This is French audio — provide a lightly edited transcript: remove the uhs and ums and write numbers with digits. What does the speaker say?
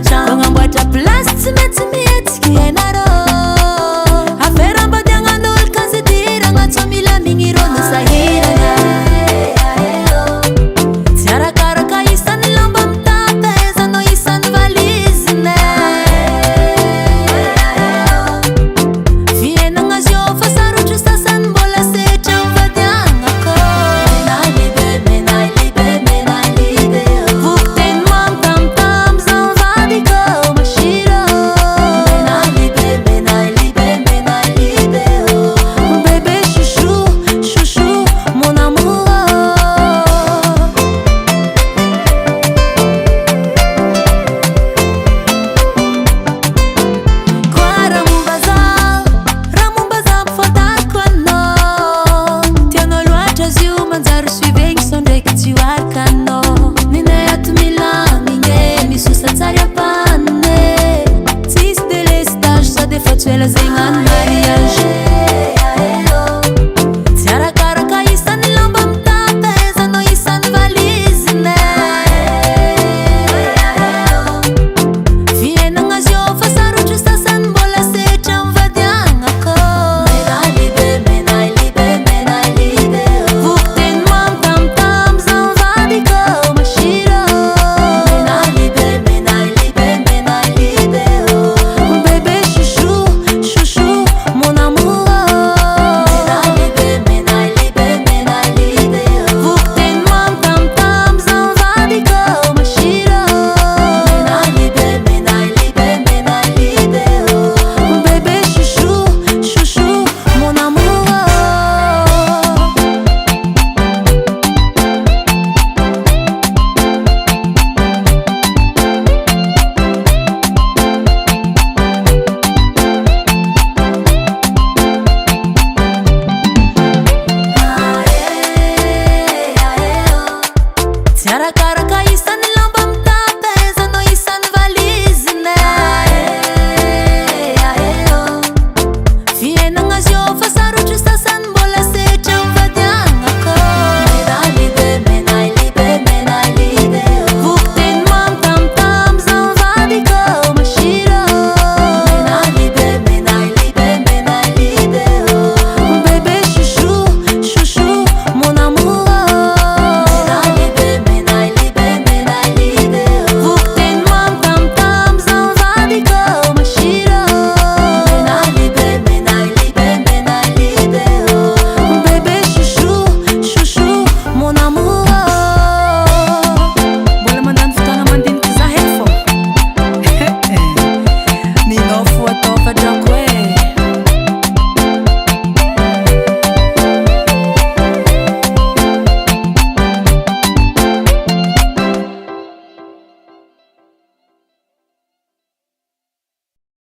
Pangamboatra plasy tsy maintsy mihetsika ianareo. Aferam-badiagnan'olo kan sy diragna tsao mila mignirono sahiragna. Tsy arakaraka isan'ny lamba mitapezanao isan'ny valiziny. Fiainagna azy io fa sarotry sasany mbola setra mivadiagnako. Vokoteny mamy tamotamo zaho mivadiko mashiro. Bébé chouchou, chouchou, mon amour. Koa raha momba zaho mifantako anao. Tianao loatra azy io manjary suivegny sao ndraiky tsy ho araka anao. Ninay ato milamigny misosa tsara apanane. Tsisy délestage sao defa tsy ela zegny hany mariage. Tsy arakaraka isan'ny lamba mitapezanao isan'ny valiziny. Fiainagna azy io fa sarotry sasany mbola setra mivadiagnako. Vokoteny mamy tamotamo zaho mivadiko mashiro. Bébé chouchou, chouchou, mon amour. Vokoteny mamy tamotamo zaho mivadiko mashiro. Bébé chouchou, chouchou, mon amour. Tsy arakaraka isan'ny lamba mitapezanao isan'ny valiziny. Fiainagna azy io fa